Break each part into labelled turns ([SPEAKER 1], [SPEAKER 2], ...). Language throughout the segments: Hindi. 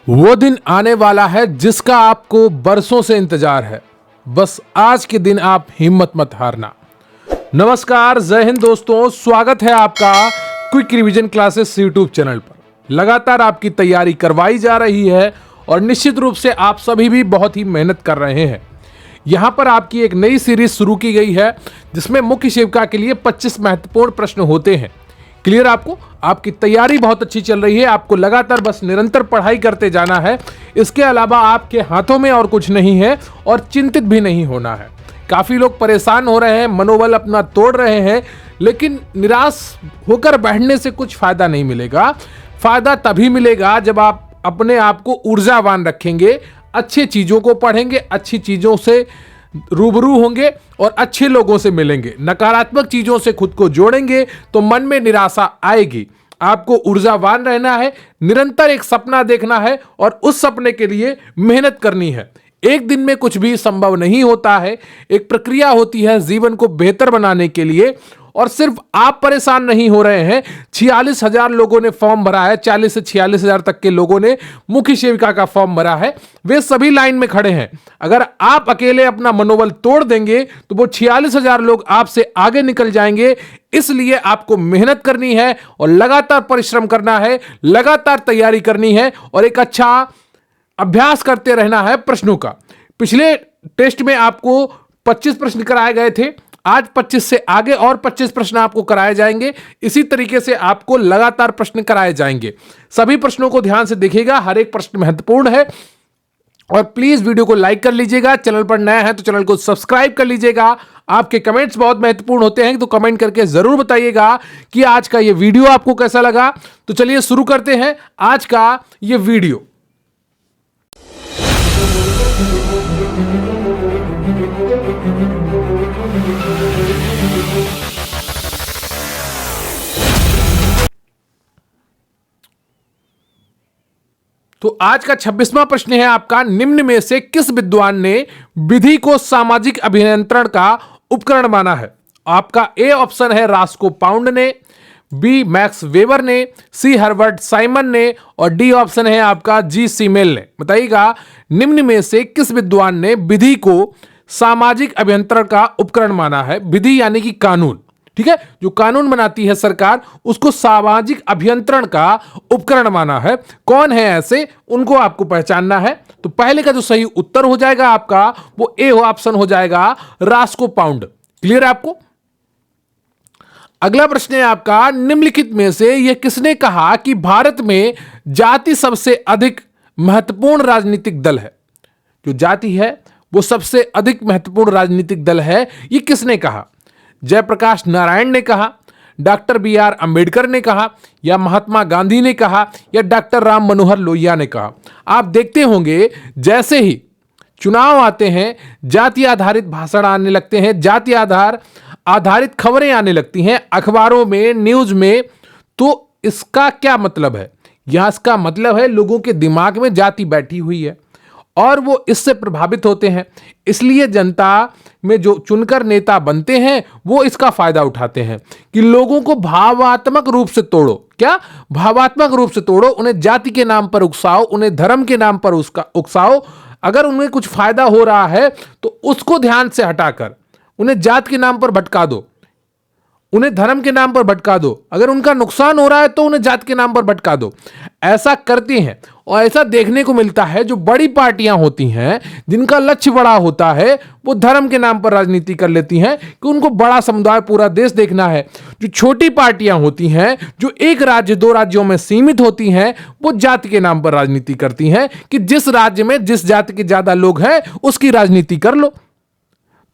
[SPEAKER 1] वो दिन आने वाला है जिसका आपको बरसों से इंतजार है। बस आज के दिन आप हिम्मत मत हारना। नमस्कार, जय हिंद दोस्तों, स्वागत है आपका quick revision classes YouTube channel पर। लगातार आपकी तैयारी करवाई जा रही है और निश्चित रूप से आप सभी भी बहुत ही मेहनत कर रहे हैं। यहाँ पर आपकी एक नई सीरीज शुरू की गई है जिसमें मुख्य सेविका के लिए 25 महत्वपूर्ण प्रश्न होते हैं। क्लियर? आपकी तैयारी बहुत अच्छी चल रही है। आपको लगातार बस निरंतर पढ़ाई करते जाना है। इसके अलावा आपके हाथों में और कुछ नहीं है और चिंतित भी नहीं होना है। काफ़ी लोग परेशान हो रहे हैं, मनोबल अपना तोड़ रहे हैं, लेकिन निराश होकर बैठने से कुछ फ़ायदा नहीं मिलेगा। फ़ायदा तभी मिलेगा जब आप अपने आप को ऊर्जावान रखेंगे, अच्छी चीज़ों को पढ़ेंगे, अच्छी चीज़ों से रूबरू होंगे और अच्छे लोगों से मिलेंगे। नकारात्मक चीज़ों से खुद को जोड़ेंगे तो मन में निराशा आएगी। आपको ऊर्जावान रहना है, निरंतर एक सपना देखना है और उस सपने के लिए मेहनत करनी है। एक दिन में कुछ भी संभव नहीं होता है, एक प्रक्रिया होती है जीवन को बेहतर बनाने के लिए। और सिर्फ आप परेशान नहीं हो रहे हैं, 46,000 लोगों ने फॉर्म भरा है, 40 से 46,000 तक के लोगों ने मुख्य सेविका का फॉर्म भरा है। वे सभी लाइन में खड़े हैं। अगर आप अकेले अपना मनोबल तोड़ देंगे तो वो 46,000 लोग आपसे आगे निकल जाएंगे। इसलिए आपको मेहनत करनी है और लगातार परिश्रम करना है, लगातार तैयारी करनी है और एक अच्छा अभ्यास करते रहना है प्रश्नों का। पिछले टेस्ट में आपको 25 प्रश्न कराए गए थे, आज 25 से आगे और 25 प्रश्न आपको कराए जाएंगे। इसी तरीके से आपको लगातार प्रश्न कराए जाएंगे। सभी प्रश्नों को ध्यान से देखिएगा, हर एक प्रश्न महत्वपूर्ण है। और प्लीज वीडियो को लाइक कर लीजिएगा। चैनल पर नया है तो चैनल को सब्सक्राइब कर लीजिएगा। आपके कमेंट्स बहुत महत्वपूर्ण होते हैं, तो कमेंट करके जरूर बताइएगा कि आज का ये वीडियो आपको कैसा लगा। तो चलिए शुरू करते हैं आज का ये वीडियो। तो आज का 26वां प्रश्न है आपका, निम्न में से किस विद्वान ने विधि को सामाजिक अभियंत्रण का उपकरण माना है? आपका ए ऑप्शन है रास्को पाउंड ने, बी मैक्स वेबर ने, सी हर्बर्ट साइमन ने और डी ऑप्शन है आपका जी सीमेल ने। बताइएगा, निम्न में से किस विद्वान ने विधि को सामाजिक अभियंत्रण का उपकरण माना है? विधि यानी कि कानून, ठीक है, जो कानून बनाती है सरकार, उसको सामाजिक अभियंत्रण का उपकरण माना है। कौन है ऐसे, उनको आपको पहचानना है। तो पहले का जो सही उत्तर हो जाएगा आपका, वो ए ऑप्शन हो जाएगा रास्को पाउंड। क्लियर है आपको? अगला प्रश्न है आपका, निम्नलिखित में से यह किसने कहा कि भारत में जाति सबसे अधिक महत्वपूर्ण राजनीतिक दल है? जो जाति है वो सबसे अधिक महत्वपूर्ण राजनीतिक दल है, ये किसने कहा? जयप्रकाश नारायण ने कहा, डॉक्टर बी.आर. अंबेडकर ने कहा, या महात्मा गांधी ने कहा, या डॉक्टर राम मनोहर लोहिया ने कहा? आप देखते होंगे जैसे ही चुनाव आते हैं जाति आधारित भाषण आने लगते हैं, जाति आधारित खबरें आने लगती हैं अखबारों में, न्यूज में। तो इसका क्या मतलब है? यहां इसका मतलब है लोगों के दिमाग में जाति बैठी हुई है और वो इससे प्रभावित होते हैं। इसलिए जनता में जो चुनकर नेता बनते हैं वो इसका फायदा उठाते हैं कि लोगों को भावात्मक रूप से तोड़ो। क्या? भावात्मक रूप से तोड़ो, उन्हें जाति के नाम पर उकसाओ, उन्हें धर्म के नाम पर उसका उकसाओ। अगर उन्हें कुछ फायदा हो रहा है तो उसको ध्यान से हटाकर उन्हें जात के नाम पर भटका दो, उन्हें धर्म के नाम पर भटका दो। अगर उनका नुकसान हो रहा है तो उन्हें जात के नाम पर भटका दो। ऐसा करती हैं और ऐसा देखने को मिलता है। जो बड़ी पार्टियां होती हैं, जिनका लक्ष्य बड़ा होता है, वो धर्म के नाम पर राजनीति कर लेती हैं कि उनको बड़ा समुदाय, पूरा देश देखना है। जो छोटी पार्टियां होती हैं, जो एक राज्य, दो राज्यों में सीमित होती हैं, वो जाति के नाम पर राजनीति करती हैं कि जिस राज्य में जिस जाति के ज्यादा लोग हैं उसकी राजनीति कर लो।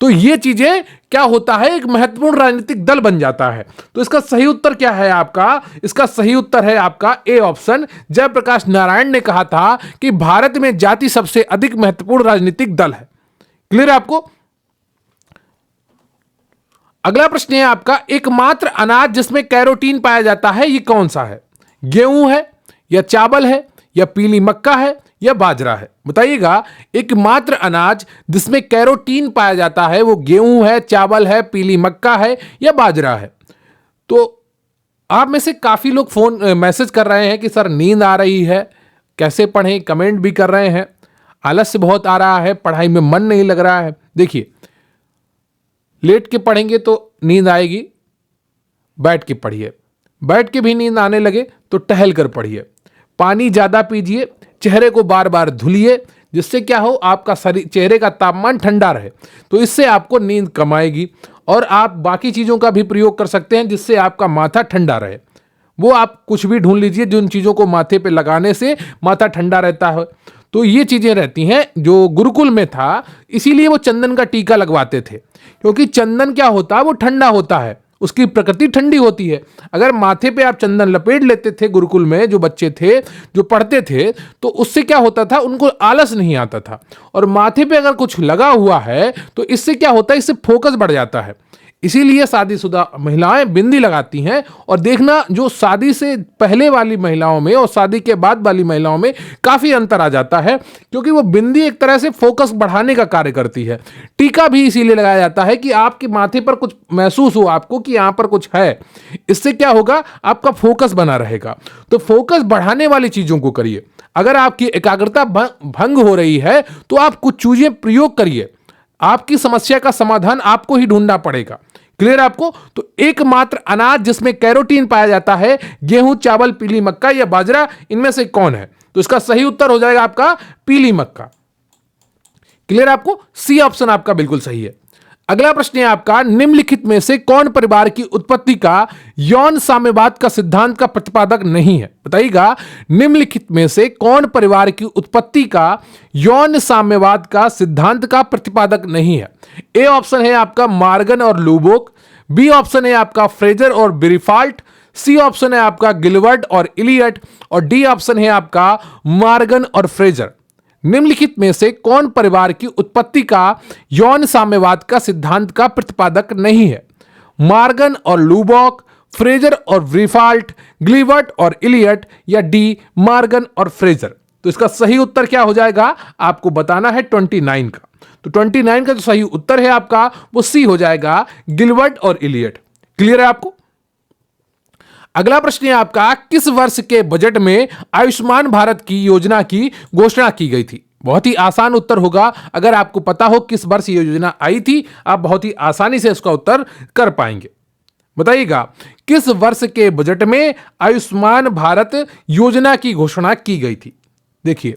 [SPEAKER 1] तो ये चीजें क्या होता है, एक महत्वपूर्ण राजनीतिक दल बन जाता है। तो इसका सही उत्तर क्या है आपका? इसका सही उत्तर है आपका ए ऑप्शन। जयप्रकाश नारायण ने कहा था कि भारत में जाति सबसे अधिक महत्वपूर्ण राजनीतिक दल है। क्लियर है आपको? अगला प्रश्न है आपका, एकमात्र अनाज जिसमें कैरोटीन पाया जाता है ये कौन सा है? गेहूं है, या चावल है, या पीली मक्का है, या बाजरा है? बताइएगा, एकमात्र अनाज जिसमें कैरोटीन पाया जाता है वो गेहूं है, चावल है, पीली मक्का है, या बाजरा है? तो आप में से काफी लोग फोन मैसेज कर रहे हैं कि सर नींद आ रही है, कैसे पढ़ें, कमेंट भी कर रहे हैं। आलस्य बहुत आ रहा है, पढ़ाई में मन नहीं लग रहा है। देखिए, लेट के पढ़ेंगे तो नींद आएगी, बैठ के पढ़िए। बैठ के भी नींद आने लगे तो टहल कर पढ़िए। पानी ज्यादा पीजिए, चेहरे को बार बार धुलिए, जिससे क्या हो, आपका शरीर, चेहरे का तापमान ठंडा रहे, तो इससे आपको नींद कम आएगी। और आप बाकी चीजों का भी प्रयोग कर सकते हैं जिससे आपका माथा ठंडा रहे। वो आप कुछ भी ढूंढ लीजिए जिन चीजों को माथे पे लगाने से माथा ठंडा रहता है। तो ये चीजें रहती हैं। जो गुरुकुल में था, इसीलिए वो चंदन का टीका लगवाते थे, क्योंकि चंदन क्या होता है, वो ठंडा होता है, उसकी प्रकृति ठंडी होती है। अगर माथे पे आप चंदन लपेट लेते थे, गुरुकुल में जो बच्चे थे जो पढ़ते थे, तो उससे क्या होता था, उनको आलस नहीं आता था। और माथे पे अगर कुछ लगा हुआ है तो इससे क्या होता है, इससे फोकस बढ़ जाता है। इसीलिए शादीशुदा महिलाएं बिंदी लगाती हैं। और देखना, जो शादी से पहले वाली महिलाओं में और शादी के बाद वाली महिलाओं में काफी अंतर आ जाता है, क्योंकि वो बिंदी एक तरह से फोकस बढ़ाने का कार्य करती है। टीका भी इसीलिए लगाया जाता है कि आपके माथे पर कुछ महसूस हो आपको कि यहां पर कुछ है। इससे क्या होगा, आपका फोकस बना रहेगा। तो फोकस बढ़ाने वाली चीजों को करिए। अगर आपकी एकाग्रता भंग हो रही है तो आप कुछ चीजें प्रयोग करिए। आपकी समस्या का समाधान आपको ही ढूंढना पड़ेगा। क्लियर आपको? तो एकमात्र अनाज जिसमें कैरोटीन पाया जाता है, गेहूं, चावल, पीली मक्का या बाजरा, इनमें से कौन है? तो इसका सही उत्तर हो जाएगा आपका पीली मक्का। क्लियर आपको? सी ऑप्शन आपका बिल्कुल सही है। अगला प्रश्न है आपका, निम्नलिखित में से कौन परिवार की उत्पत्ति का यौन साम्यवाद का सिद्धांत का प्रतिपादक नहीं है? बताइएगा, निम्नलिखित में से कौन परिवार की उत्पत्ति का यौन साम्यवाद का सिद्धांत का प्रतिपादक नहीं है? ए ऑप्शन है आपका मार्गन और लुबोक, बी ऑप्शन है आपका फ्रेजर और बिरीफाल्ट, सी ऑप्शन है आपका गिलबर्ट और इलियट, और डी ऑप्शन है आपका मार्गन और फ्रेजर। निम्नलिखित में से कौन परिवार की उत्पत्ति का यौन साम्यवाद का सिद्धांत का प्रतिपादक नहीं है? मार्गन और लुबॉक, फ्रेजर और ब्रीफाल्ट, गिलबर्ट और इलियट, या डी मार्गन और फ्रेजर। तो इसका सही उत्तर क्या हो जाएगा, आपको बताना है 29 का। तो 29 का जो सही उत्तर है आपका, वो सी हो जाएगा, गिलबर्ट और इलियट। क्लियर है आपको? अगला प्रश्न है आपका, किस वर्ष के बजट में आयुष्मान भारत की योजना की घोषणा की गई थी? बहुत ही आसान उत्तर होगा। अगर आपको पता हो किस वर्ष ये योजना आई थी, आप बहुत ही आसानी से इसका उत्तर कर पाएंगे। बताइएगा, किस वर्ष के बजट में आयुष्मान भारत योजना की घोषणा की गई थी? देखिए,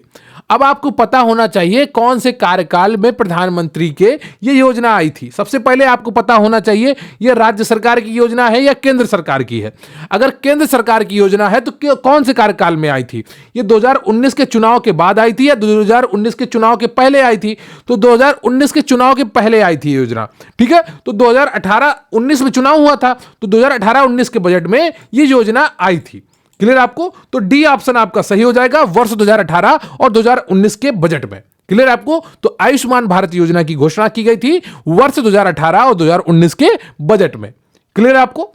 [SPEAKER 1] अब आपको पता होना चाहिए कौन से कार्यकाल में प्रधानमंत्री के ये योजना आई थी। सबसे पहले आपको पता होना चाहिए ये राज्य सरकार की योजना है या केंद्र सरकार की है। अगर केंद्र सरकार की योजना है तो कौन से कार्यकाल में आई थी? ये 2019 के चुनाव के बाद आई थी या 2019 के चुनाव के पहले आई थी? तो 2019 के चुनाव के पहले आई थी योजना। ठीक है, तो 2018-19 में चुनाव हुआ था, तो 2018-19 के बजट में ये योजना आई थी। क्लियर आपको? तो डी ऑप्शन आपका सही हो जाएगा, वर्ष 2018 और 2019 के बजट में। क्लियर आपको? तो आयुष्मान भारत योजना की घोषणा की गई थी वर्ष 2018 और 2019 के बजट में। क्लियर आपको?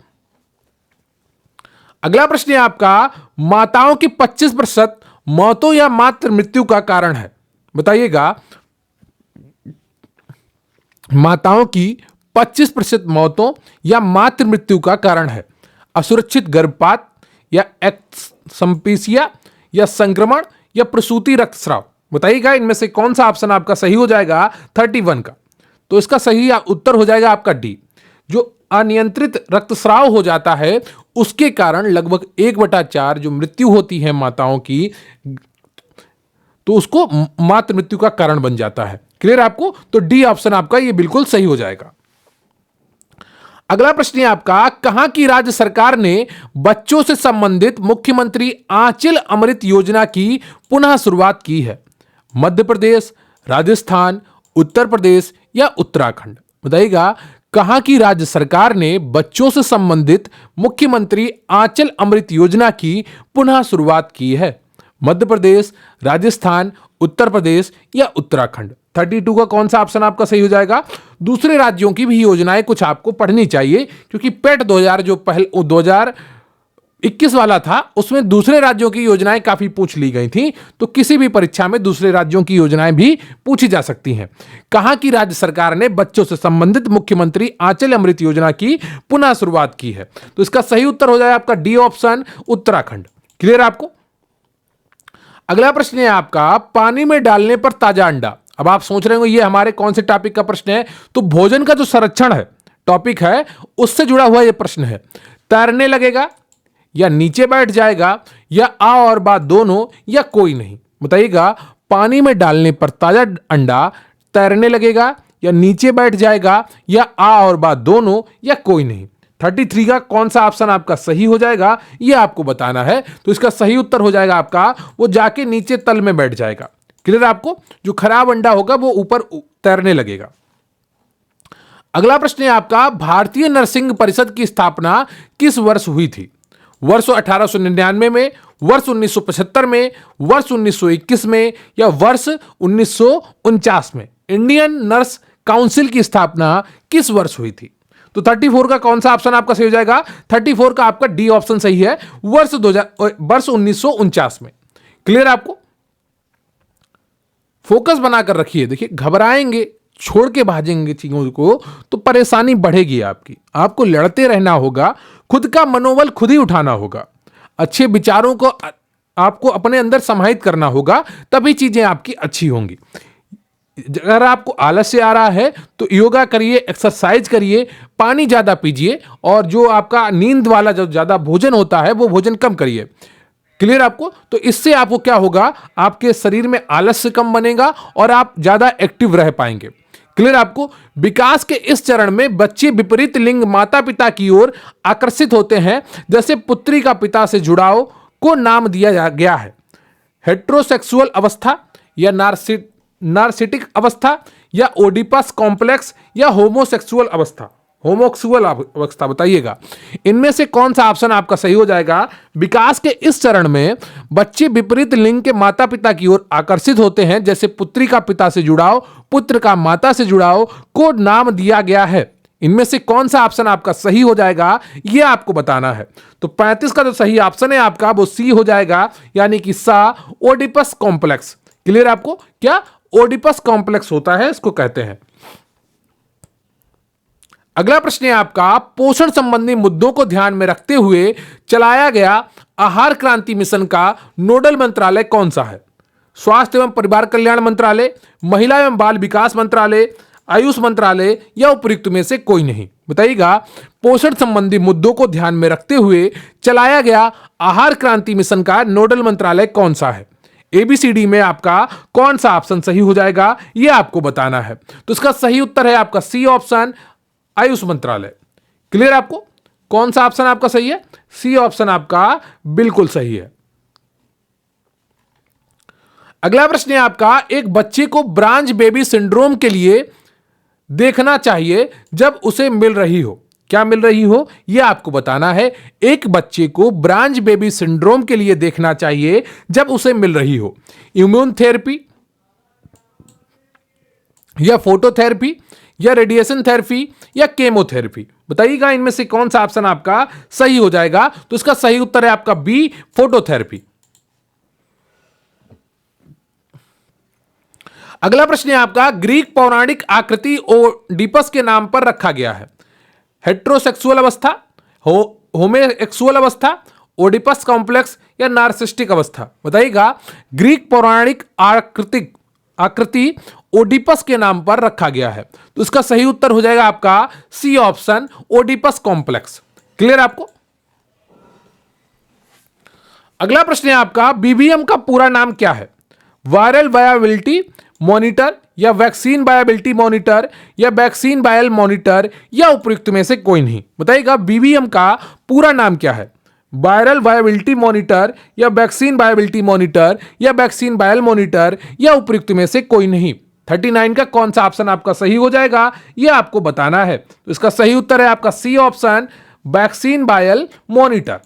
[SPEAKER 1] अगला प्रश्न है आपका, माताओं की 25% मौतों या मातृ मृत्यु का कारण है? बताइएगा, माताओं की 25% मौतों या मातृ मृत्यु का कारण है असुरक्षित गर्भपात या एक्सम्पीसिया या संक्रमण या प्रसूति रक्तस्राव। बताइएगा, इनमें से कौन सा ऑप्शन आपका सही हो जाएगा 31 का? तो इसका सही उत्तर हो जाएगा आपका डी। जो अनियंत्रित रक्तस्राव हो जाता है उसके कारण लगभग 1/4 जो मृत्यु होती है माताओं की, तो उसको मातृ मृत्यु का कारण बन जाता है। क्लियर आपको? तो डी ऑप्शन आपका ये बिल्कुल सही हो जाएगा। अगला प्रश्न है आपका, कहां की राज्य सरकार ने बच्चों से संबंधित मुख्यमंत्री आंचल अमृत योजना की पुनः शुरुआत की है? मध्य प्रदेश, राजस्थान, उत्तर प्रदेश या उत्तराखंड? बताइएगा, कहां की राज्य सरकार ने बच्चों से संबंधित मुख्यमंत्री आंचल अमृत योजना की पुनः शुरुआत की है? मध्य प्रदेश, राजस्थान, उत्तर प्रदेश या उत्तराखंड? 32 का कौन सा ऑप्शन आपका सही हो जाएगा? दूसरे राज्यों की भी योजनाएं कुछ आपको पढ़नी चाहिए, क्योंकि पेट 2000 जो पहले 2021 वाला था उसमें दूसरे राज्यों की योजनाएं काफी पूछ ली गई थी। तो किसी भी परीक्षा में दूसरे राज्यों की योजनाएं भी पूछी जा सकती हैं। कहां की राज्य सरकार ने बच्चों से संबंधित मुख्यमंत्री आंचल अमृत योजना की पुनः शुरुआत की है? तो इसका सही उत्तर हो जाएगा आपका डी ऑप्शन, उत्तराखंड। क्लियर आपको? अगला प्रश्न है आपका, पानी में डालने पर ताजा अंडा। अब आप सोच रहे होंगे ये हमारे कौन से टॉपिक का प्रश्न है, तो भोजन का जो संरक्षण है टॉपिक है उससे जुड़ा हुआ ये प्रश्न है। तैरने लगेगा या नीचे बैठ जाएगा या आ और बा दोनों या कोई नहीं। बताइएगा, पानी में डालने पर ताजा अंडा तैरने लगेगा या नीचे बैठ जाएगा या आ और बा दोनों या कोई नहीं। 33 का कौन सा ऑप्शन आपका सही हो जाएगा ये आपको बताना है। तो इसका सही उत्तर हो जाएगा आपका, वो जाके नीचे तल में बैठ जाएगा। क्लियर आपको, जो खराब अंडा होगा वो ऊपर तैरने लगेगा। अगला प्रश्न है आपका, भारतीय नरसिंह परिषद की स्थापना किस वर्ष हुई थी? वर्ष 1899 में, वर्ष 1975 में, वर्ष 1921 में या वर्ष 1949 में? इंडियन नर्स काउंसिल की स्थापना किस वर्ष हुई थी? तो 34 का कौन सा ऑप्शन आपका सही हो जाएगा? 34 का आपका डी ऑप्शन सही है, वर्ष 1949 में। क्लियर आपको? फोकस बनाकर रखिए। देखिए, घबराएंगे, छोड़ के भागेंगे चीजों को तो परेशानी बढ़ेगी आपकी। आपको लड़ते रहना होगा, खुद का मनोबल खुद ही उठाना होगा, अच्छे विचारों को आपको अपने अंदर समाहित करना होगा, तभी चीजें आपकी अच्छी होंगी। अगर आपको आलस्य आ रहा है तो योगा करिए, एक्सरसाइज करिए, पानी ज्यादा पीजिए और जो आपका नींद वाला जो ज्यादा भोजन होता है वो भोजन कम करिए। क्लियर आपको? तो इससे आपको क्या होगा, आपके शरीर में आलस्य कम बनेगा और आप ज्यादा एक्टिव रह पाएंगे। क्लियर आपको? विकास के इस चरण में बच्चे विपरीत लिंग माता पिता की ओर आकर्षित होते हैं, जैसे पुत्री का पिता से जुड़ाव को नाम दिया गया है। हेट्रोसेक्सुअल अवस्था या नार्सिटिक अवस्था या ओडिपस कॉम्प्लेक्स या होमोसेक्सुअल अवस्था? होमोसेक्सुअल अवस्था बताइएगा, इनमें से कौन सा ऑप्शन आपका सही हो जाएगा? विकास के इस चरण में बच्चे विपरीत लिंग के माता पिता की ओर आकर्षित होते हैं, जैसे पुत्री का पिता से जुड़ाव, पुत्र का माता से जुड़ाव को नाम दिया गया है। इनमें से कौन सा ऑप्शन आपका सही हो जाएगा यह आपको बताना है। तो 35 का जो सही ऑप्शन है आपका वो सी हो जाएगा, यानी कि सा, ओडिपस कॉम्प्लेक्स। क्लियर आपको? क्या ओडिपस कॉम्प्लेक्स होता है, इसको कहते हैं। अगला प्रश्न है आपका, पोषण संबंधी मुद्दों को ध्यान में रखते हुए चलाया गया आहार क्रांति मिशन का नोडल मंत्रालय कौन सा है? स्वास्थ्य एवं परिवार कल्याण मंत्रालय, महिला एवं बाल विकास मंत्रालय, आयुष मंत्रालय या उपयुक्त में से कोई नहीं? बताइएगा, पोषण संबंधी मुद्दों को ध्यान में रखते हुए चलाया गया आहार क्रांति मिशन का नोडल मंत्रालय कौन सा है? एबीसीडी में आपका कौन सा ऑप्शन सही हो जाएगा यह आपको बताना है। तो इसका सही उत्तर है आपका सी ऑप्शन, आयुष मंत्रालय। क्लियर आपको? कौन सा ऑप्शन आपका सही है? सी ऑप्शन आपका बिल्कुल सही है। अगला प्रश्न है आपका, एक बच्चे को ब्रांच बेबी सिंड्रोम के लिए देखना चाहिए जब उसे मिल रही हो। क्या मिल रही हो यह आपको बताना है। एक बच्चे को ब्रांच बेबी सिंड्रोम के लिए देखना चाहिए जब उसे मिल रही हो। इम्यून थेरेपी या फोटोथेरेपी या रेडिएशन थेरेपी या केमोथेरेपी? बताइएगा, इनमें से कौन सा ऑप्शन आपका सही हो जाएगा? तो इसका सही उत्तर है आपका बी, फोटोथेरेपी। अगला प्रश्न है आपका, ग्रीक पौराणिक आकृति ओडिपस के नाम पर रखा गया है। हेट्रोसेक्सुअल अवस्था, होमोसेक्सुअल अवस्था, ओडिपस कॉम्प्लेक्स या नार्सिस्टिक अवस्था? बताइएगा, ग्रीक पौराणिक आकृति ओडिपस के नाम पर रखा गया है। तो इसका सही उत्तर हो जाएगा आपका C option, Oedipus complex. Clear आपको? अगला प्रश्न है आपका, बीबीएम का पूरा नाम क्या है? वायरल वायबिलिटी मॉनिटर या वैक्सीन वायबिलिटी मॉनिटर या वैक्सीन वायल मॉनिटर या उपयुक्त में से कोई नहीं? बताइएगा, बीबीएम का पूरा नाम क्या है? वायरल वायबिलिटी मॉनिटर या वैक्सीन वायबिलिटी मॉनिटर या वैक्सीन वायल मॉनिटर या उपयुक्त में से कोई नहीं? 39 का कौन सा ऑप्शन आपका सही हो जाएगा यह आपको बताना है। तो इसका सही उत्तर है आपका C option, vaccine vial monitor.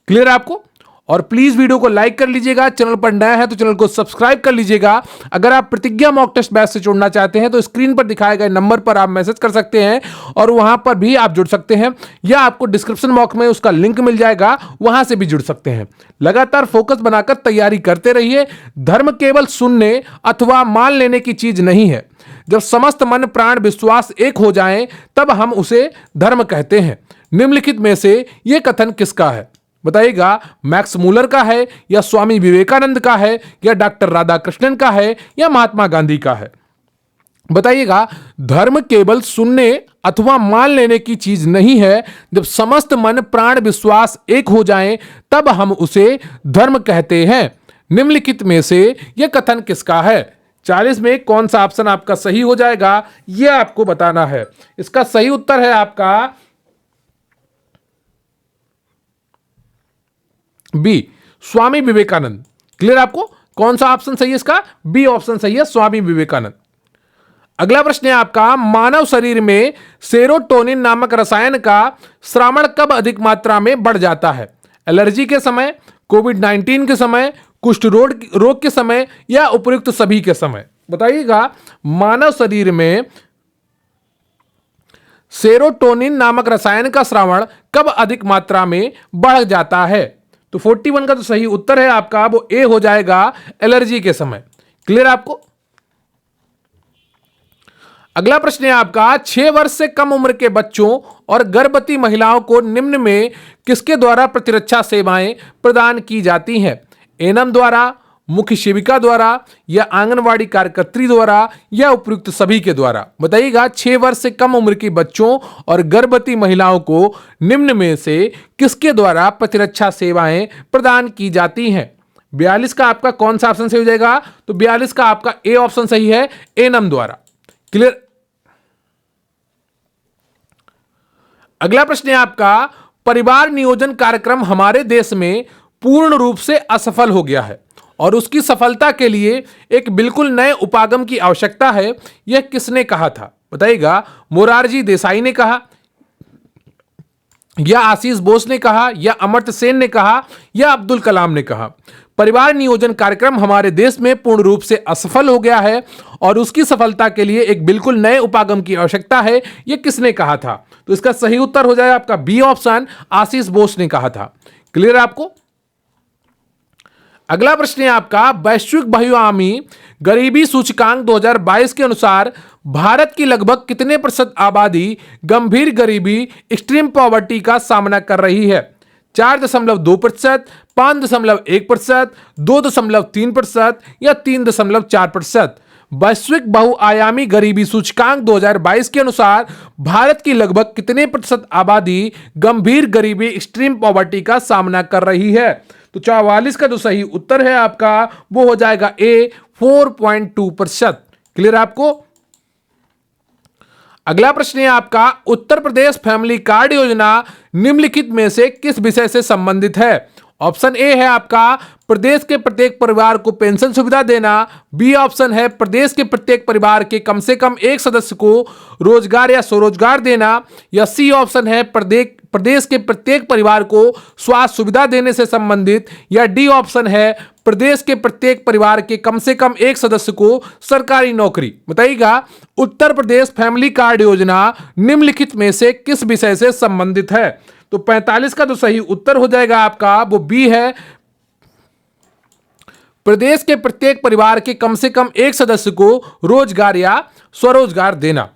[SPEAKER 1] Clear आपको? और प्लीज वीडियो को लाइक कर लीजिएगा, चैनल पर नया है तो चैनल को सब्सक्राइब कर लीजिएगा। अगर आप प्रतिज्ञा मॉक टेस्ट बैच से जुड़ना चाहते हैं तो स्क्रीन पर दिखाए गए नंबर पर आप मैसेज कर सकते हैं और वहां पर भी आप जुड़ सकते हैं, या आपको डिस्क्रिप्शन बॉक्स में उसका लिंक मिल जाएगा, वहां से भी जुड़ सकते हैं। लगातार फोकस बनाकर तैयारी करते रहिए। धर्म केवल सुनने अथवा मान लेने की चीज नहीं है। जब समस्त मन प्राण विश्वास एक हो जाएं, तब हम उसे धर्म कहते हैं। निम्नलिखित में से यह कथन किसका है? बताइएगा, मैक्स मूलर का है या स्वामी विवेकानंद का है या डॉक्टर राधाकृष्णन का है या महात्मा गांधी का है? बताइएगा, धर्म केवल सुनने अथवा मान लेने की चीज नहीं है। जब समस्त मन प्राण विश्वास एक हो जाएं, तब हम उसे धर्म कहते हैं। निम्नलिखित में से यह कथन किसका है? 40 में कौन सा ऑप्शन आपका सही हो जाएगा, यह आपको बताना है। इसका सही उत्तर है आपका बी, स्वामी विवेकानंद। क्लियर आपको? कौन सा ऑप्शन सही है इसका? बी ऑप्शन सही है, स्वामी विवेकानंद। अगला प्रश्न है आपका, मानव शरीर में सेरोटोनिन नामक रसायन का स्रावण कब अधिक मात्रा में बढ़ जाता है? एलर्जी के समय, कोविड-19 के समय, कुष्ठ रोग के समय या उपयुक्त सभी के समय? बताइएगा, मानव शरीर में सेरोटोनिन नामक रसायन का स्रावण कब अधिक मात्रा में बढ़ जाता है? तो 41 का तो सही उत्तर है आपका, वो ए हो जाएगा, एलर्जी के समय। क्लियर आपको? अगला प्रश्न है आपका, 6 वर्ष से कम उम्र के बच्चों और गर्भवती महिलाओं को निम्न में किसके द्वारा प्रतिरक्षा सेवाएं प्रदान की जाती हैं? एनएम द्वारा, मुख्य सेविका द्वारा या आंगनवाड़ी कार्यकर्त्री द्वारा या उपयुक्त सभी के द्वारा? बताइएगा, 6 वर्ष से कम उम्र के बच्चों और गर्भवती महिलाओं को निम्न में से किसके द्वारा प्रतिरक्षा सेवाएं प्रदान की जाती हैं? 42 का आपका कौन सा ऑप्शन सही हो जाएगा? तो 42 का आपका ए ऑप्शन सही है, एनएम द्वारा। क्लियर? अगला प्रश्न है आपका, परिवार नियोजन कार्यक्रम हमारे देश में पूर्ण रूप से असफल हो गया है और उसकी सफलता के लिए एक बिल्कुल नए उपागम की आवश्यकता है। यह किसने कहा था? बताइएगा, मोरारजी देसाई ने कहा या आशीष बोस ने कहा या अमर्त्य सेन ने कहा या अब्दुल कलाम ने कहा? परिवार नियोजन कार्यक्रम हमारे देश में पूर्ण रूप से असफल हो गया है और उसकी सफलता के लिए एक बिल्कुल नए उपागम की आवश्यकता है। यह किसने कहा था? तो इसका सही उत्तर हो जाएगा आपका बी ऑप्शन, आशीष बोस ने कहा था। क्लियर आपको? अगला प्रश्न है आपका, वैश्विक बहुआयामी गरीबी सूचकांक 2022 के अनुसार भारत की लगभग कितने प्रतिशत आबादी गंभीर गरीबी एक्सट्रीम पॉवर्टी का सामना कर रही है? 4.2%, 5.1%, 2.3% या 3.4%? वैश्विक बहुआयामी गरीबी सूचकांक 2022 के अनुसार भारत की लगभग कितने प्रतिशत आबादी गंभीर गरीबी एक्सट्रीम पॉवर्टी का सामना कर रही है? तो 44 का जो सही उत्तर है आपका, वो हो जाएगा ए, 4.2%। क्लियर आपको? अगला प्रश्न है आपका, उत्तर प्रदेश फैमिली कार्ड योजना निम्नलिखित में से किस विषय से संबंधित है? ऑप्शन ए है आपका, प्रदेश के प्रत्येक परिवार को पेंशन सुविधा देना। बी ऑप्शन है, प्रदेश के प्रत्येक परिवार के कम से कम एक सदस्य को रोजगार या स्वरोजगार देना। या सी ऑप्शन है, प्रदेश के प्रत्येक परिवार को स्वास्थ्य सुविधा देने से संबंधित। या डी ऑप्शन है, प्रदेश के प्रत्येक परिवार के कम से कम एक सदस्य को सरकारी नौकरी। बताइएगा, उत्तर प्रदेश फैमिली कार्ड योजना निम्नलिखित में से किस विषय से संबंधित है? तो 45 का तो सही उत्तर हो जाएगा आपका, वो बी है, प्रदेश के प्रत्येक परिवार के कम से कम एक सदस्य को रोजगार या स्वरोजगार देना।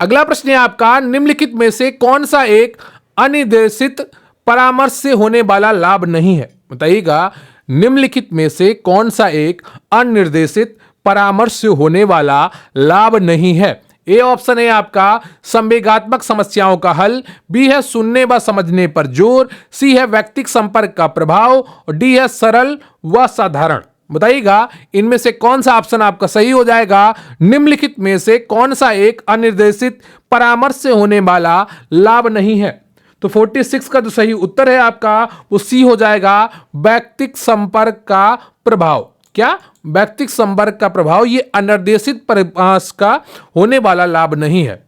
[SPEAKER 1] अगला प्रश्न है आपका, निम्नलिखित में से कौन सा एक अनिर्देशित परामर्श से होने वाला लाभ नहीं है? बताइएगा, निम्नलिखित में से कौन सा एक अनिर्देशित परामर्श से होने वाला लाभ नहीं है? ए ऑप्शन है आपका, संवेगात्मक समस्याओं का हल। बी है, सुनने व समझने पर जोर। सी है, व्यक्तिगत संपर्क का प्रभाव। और डी है, सरल व साधारण। बताइएगा, इनमें से कौन सा ऑप्शन आपका सही हो जाएगा? निम्नलिखित में से कौन सा एक अनिर्देशित परामर्श से होने वाला लाभ नहीं है? तो 46 का जो सही उत्तर है आपका, वो सी हो जाएगा, व्यक्तिगत संपर्क का प्रभाव। क्या? व्यक्तिगत संपर्क का प्रभाव, ये अनिर्देशित परामर्श का होने वाला लाभ नहीं है।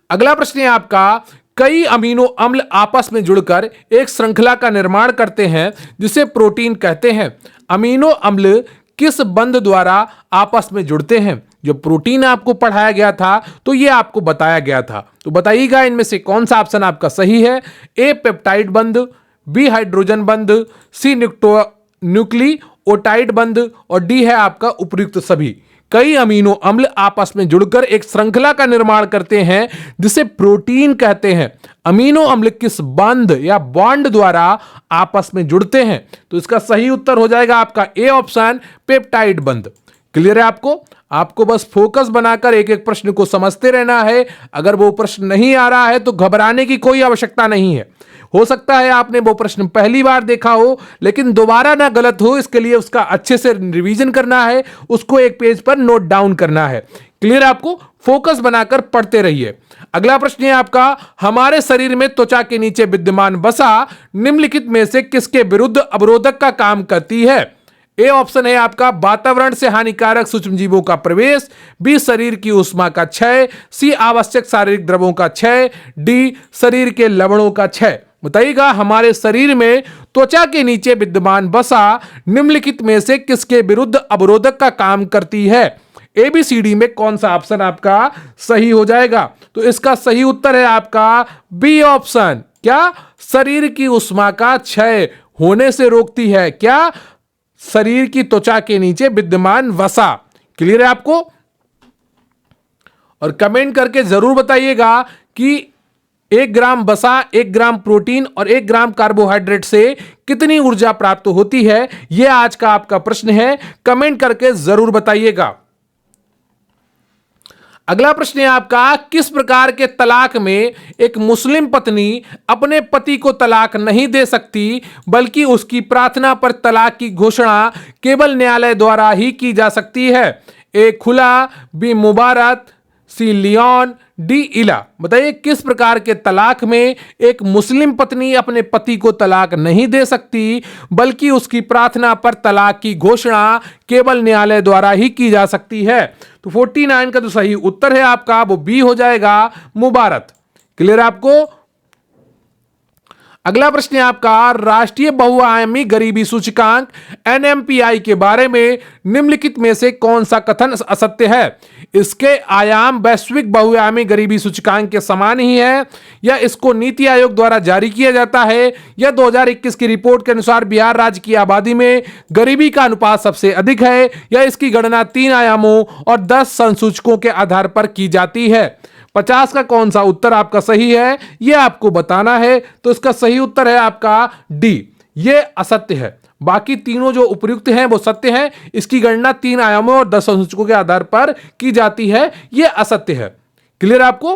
[SPEAKER 1] अगला प्रश्न है आपका, कई अमीनो अम्ल आपस में जुड़कर एक श्रृंखला का निर्माण करते हैं जिसे प्रोटीन कहते हैं। अमीनो अम्ल किस बंध द्वारा आपस में जुड़ते हैं? जो प्रोटीन आपको पढ़ाया गया था तो ये आपको बताया गया था। तो बताइएगा, इनमें से कौन सा ऑप्शन आपका सही है? ए पेप्टाइड बंध, बी हाइड्रोजन बंध, सी न्यूक्लियोटाइड बंध और डी है आपका उपयुक्त सभी। कई अमीनो अम्ल आपस में जुड़कर एक श्रृंखला का निर्माण करते हैं जिसे प्रोटीन कहते हैं। अमीनो अम्ल किस बंध या बॉन्ड द्वारा आपस में जुड़ते हैं? तो इसका सही उत्तर हो जाएगा आपका ए ऑप्शन, पेप्टाइड बंध। क्लियर है आपको बस फोकस बनाकर एक एक प्रश्न को समझते रहना है। अगर वो प्रश्न नहीं आ रहा है तो घबराने की कोई आवश्यकता नहीं है। हो सकता है आपने वो प्रश्न पहली बार देखा हो, लेकिन दोबारा ना गलत हो, इसके लिए उसका अच्छे से रिवीजन करना है, उसको एक पेज पर नोट डाउन करना है। क्लियर? आपको फोकस बनाकर पढ़ते रहिए। अगला प्रश्न है आपका, हमारे शरीर में त्वचा के नीचे विद्यमान वसा निम्नलिखित में से किसके विरुद्ध अवरोधक का काम करती है? ए ऑप्शन है आपका, वातावरण से हानिकारक सूक्ष्मजीवों का प्रवेश, बी शरीर की ऊष्मा का क्षय, सी आवश्यक शारीरिक द्रव्यों का क्षय, डी शरीर के लवणों का क्षय। बताइएगा, हमारे शरीर में त्वचा के नीचे विद्यमान वसा निम्नलिखित में से किसके विरुद्ध अवरोधक का काम करती है? एबीसीडी में कौन सा ऑप्शन आपका सही हो जाएगा? तो इसका सही उत्तर है आपका बी ऑप्शन। क्या? शरीर की ऊष्मा का क्षय होने से रोकती है। क्या? शरीर की त्वचा के नीचे विद्यमान वसा। क्लियर है आपको? और कमेंट करके जरूर बताइएगा कि 1 ग्राम वसा, 1 ग्राम प्रोटीन और 1 ग्राम कार्बोहाइड्रेट से कितनी ऊर्जा प्राप्त होती है। यह आज का आपका प्रश्न है, कमेंट करके जरूर बताइएगा। अगला प्रश्न है आपका, किस प्रकार के तलाक में एक मुस्लिम पत्नी अपने पति को तलाक नहीं दे सकती, बल्कि उसकी प्रार्थना पर तलाक की घोषणा केवल न्यायालय द्वारा ही की जा सकती है? ए खुला, बी मुबारत, सी लियोन, डी इला। बताइए, किस प्रकार के तलाक में एक मुस्लिम पत्नी अपने पति को तलाक नहीं दे सकती, बल्कि उसकी प्रार्थना पर तलाक की घोषणा केवल न्यायालय द्वारा ही की जा सकती है? तो 49 का जो सही उत्तर है आपका वो बी हो जाएगा, मुबारत। क्लियर आपको? अगला प्रश्न है आपका, राष्ट्रीय बहुआयामी गरीबी सूचकांक एनएमपीआई के बारे में निम्नलिखित में से कौन सा कथन असत्य है? इसके आयाम वैश्विक बहुआयामी गरीबी सूचकांक के समान ही है, या इसको नीति आयोग द्वारा जारी किया जाता है, या 2021 की रिपोर्ट के अनुसार बिहार राज्य की आबादी में गरीबी का अनुपात सबसे अधिक है, या इसकी गणना 3 आयामों और 10 संसूचकों के आधार पर की जाती है? 50 का कौन सा उत्तर आपका सही है यह आपको बताना है। तो इसका सही उत्तर है आपका डी, ये असत्य है। बाकी तीनों जो उपयुक्त हैं वो सत्य हैं। इसकी गणना 3 आयामों और 10 संसूचकों के आधार पर की जाती है, यह असत्य है। क्लियर आपको?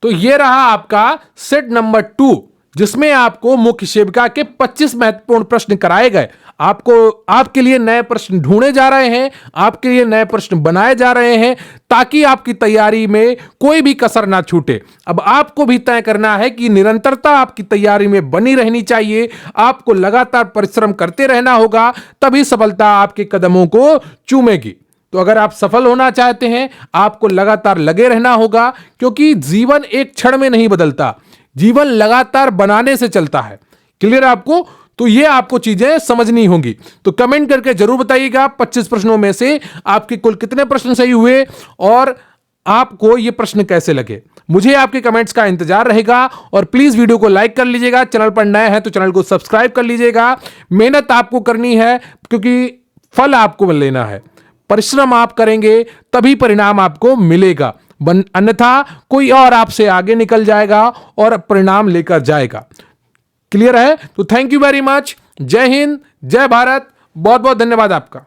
[SPEAKER 1] तो यह रहा आपका सेट नंबर 2, जिसमें आपको मुख्य सेविका के 25 महत्वपूर्ण प्रश्न कराए गए। आपके लिए नए प्रश्न ढूंढे जा रहे हैं, आपके लिए नए प्रश्न बनाए जा रहे हैं, ताकि आपकी तैयारी में कोई भी कसर ना छूटे। अब आपको भी तय करना है कि निरंतरता आपकी तैयारी में बनी रहनी चाहिए। आपको लगातार परिश्रम करते रहना होगा, तभी सफलता आपके कदमों को चूमेगी। तो अगर आप सफल होना चाहते हैं, आपको लगातार लगे रहना होगा, क्योंकि जीवन एक क्षण में नहीं बदलता, जीवन लगातार बनाने से चलता है। क्लियर आपको? तो ये आपको चीजें समझनी होंगी। तो कमेंट करके जरूर बताइएगा 25 प्रश्नों में से आपके कुल कितने प्रश्न सही हुए और आपको ये प्रश्न कैसे लगे। मुझे आपके कमेंट्स का इंतजार रहेगा। और प्लीज वीडियो को लाइक कर लीजिएगा, चैनल पर नए हैं तो चैनल को सब्सक्राइब कर लीजिएगा। मेहनत आपको करनी है, क्योंकि फल आपको लेना है। परिश्रम आप करेंगे तभी परिणाम आपको मिलेगा, अन्यथा कोई और आपसे आगे निकल जाएगा और परिणाम लेकर जाएगा। क्लियर है? तो थैंक यू वेरी मच। जय हिंद, जय भारत। बहुत बहुत धन्यवाद आपका।